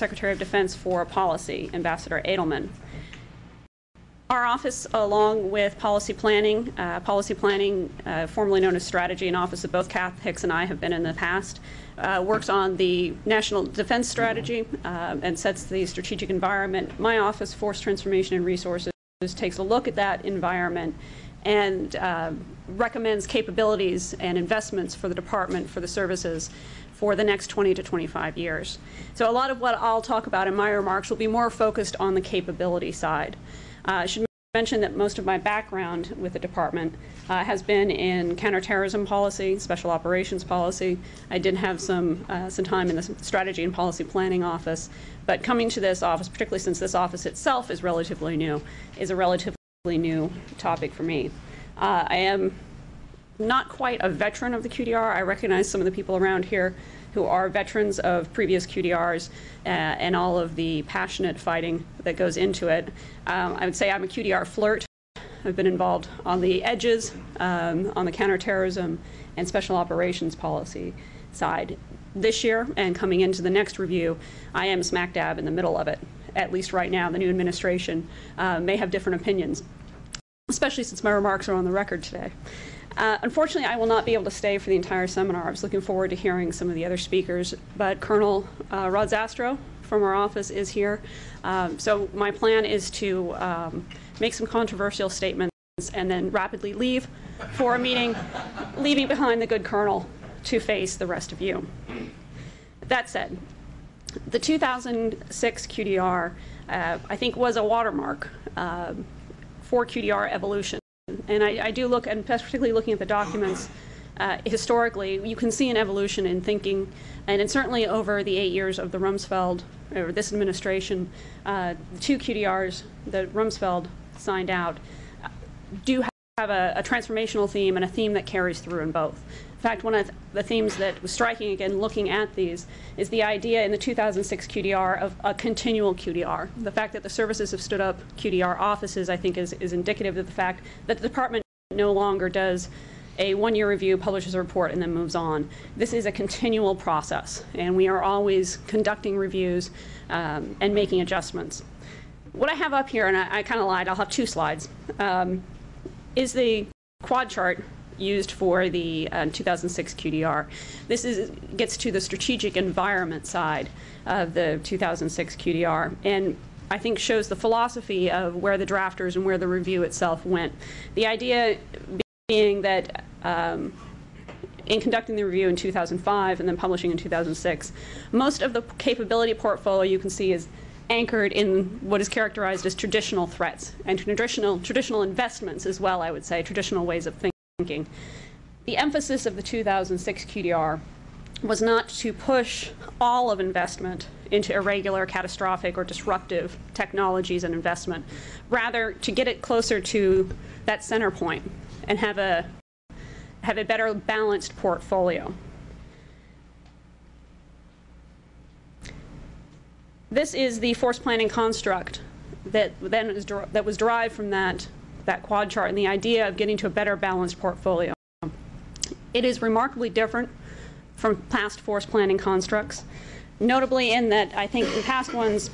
Secretary of Defense for Policy, Ambassador Edelman. Our office, along with policy planning, formerly known as strategy, an office that both Kath Hicks and I have been in the past, works on the national defense strategy and sets the strategic environment. My office, Force Transformation and Resources, takes a look at that environment and recommends capabilities and investments for the department, for the services, for the next 20 to 25 years. So a lot of what I'll talk about in my remarks will be more focused on the capability side. I should mention that most of my background with the department has been in counterterrorism policy, special operations policy. I did have some time in the strategy and policy planning office, but coming to this office, particularly since this office itself is relatively new, is a relatively new topic for me. I am not quite a veteran of the QDR. I recognize some of the people around here who are veterans of previous QDRs and all of the passionate fighting that goes into it. I would say I'm a QDR flirt. I've been involved on the edges, on the counterterrorism and special operations policy side. This year and coming into the next review, I am smack dab in the middle of it. At least right now, the new administration may have different opinions, especially since my remarks are on the record today. Unfortunately, I will not be able to stay for the entire seminar. I was looking forward to hearing some of the other speakers, but Colonel Rod Zastro from our office is here. So my plan is to make some controversial statements and then rapidly leave for a meeting, leaving behind the good Colonel to face the rest of you. That said, the 2006 QDR, I think, was a watermark for QDR evolution. And I do look, and particularly looking at the documents historically, you can see an evolution in thinking, and certainly over the 8 years of the Rumsfeld, or this administration, the two QDRs that Rumsfeld signed out do have a transformational theme and a theme that carries through in both. In fact, one of the themes that was striking, again, looking at these, is the idea in the 2006 QDR of a continual QDR. The fact that the services have stood up QDR offices, I think, is indicative of the fact that the department no longer does a one-year review, publishes a report, and then moves on. This is a continual process, and we are always conducting reviews and making adjustments. What I have up here, and I kind of lied, I'll have two slides, is the quad chart used for the 2006 QDR. This gets to the strategic environment side of the 2006 QDR, and I think shows the philosophy of where the drafters and where the review itself went. The idea being that in conducting the review in 2005 and then publishing in 2006, most of the capability portfolio you can see is anchored in what is characterized as traditional threats and traditional investments as well, I would say, traditional ways of thinking. The emphasis of the 2006 QDR was not to push all of investment into irregular, catastrophic, or disruptive technologies and investment, rather to get it closer to that center point and have a better balanced portfolio. This is the force planning construct that was derived from that quad chart and the idea of getting to a better balanced portfolio. It is remarkably different from past force planning constructs, notably in that I think the past ones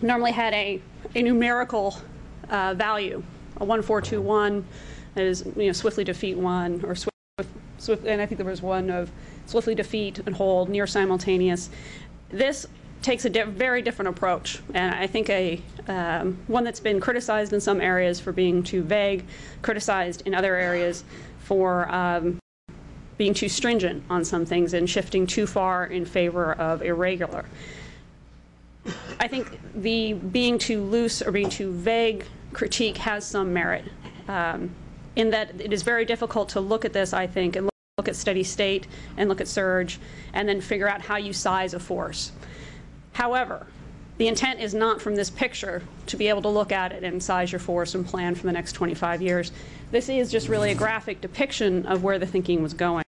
normally had a numerical value, a 1-4-2-1, that is, swiftly defeat one, or and I think there was one of swiftly defeat and hold, near simultaneous. This takes a very different approach, and I think one that's been criticized in some areas for being too vague, criticized in other areas for being too stringent on some things and shifting too far in favor of irregular. I think the being too loose or being too vague critique has some merit, in that it is very difficult to look at this, I think, and look at steady state and look at surge and then figure out how you size a force. However, the intent is not from this picture to be able to look at it and size your force and plan for the next 25 years. This is just really a graphic depiction of where the thinking was going.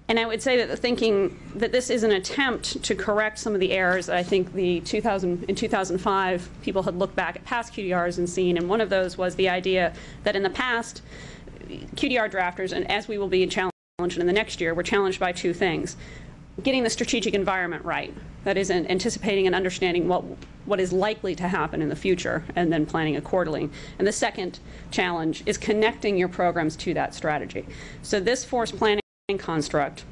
And I would say that this is an attempt to correct some of the errors that I think in 2005 people had looked back at past QDRs and seen, and one of those was the idea that in the past QDR drafters, and as we will be challenged in the next year, were challenged by two things. getting the strategic environment right. That is, anticipating and understanding what is likely to happen in the future and then planning accordingly. And the second challenge is connecting your programs to that strategy. So this force planning construct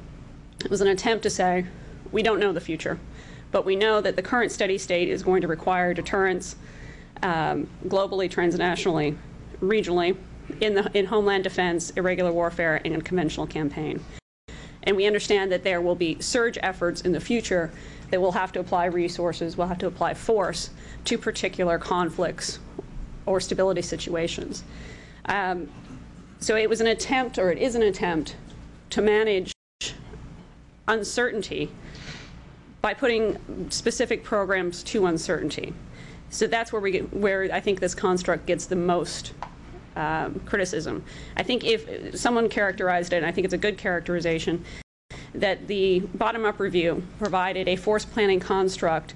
was an attempt to say, we don't know the future, but we know that the current steady state is going to require deterrence globally, transnationally, regionally, in homeland defense, irregular warfare, and conventional campaign. And we understand that there will be surge efforts in the future that will have to apply resources, will have to apply force to particular conflicts or stability situations. So it was an attempt, or it is an attempt, to manage uncertainty by putting specific programs to uncertainty. So that's where I think this construct gets the most criticism. I think if someone characterized it, and I think it's a good characterization, that the bottom-up review provided a force planning construct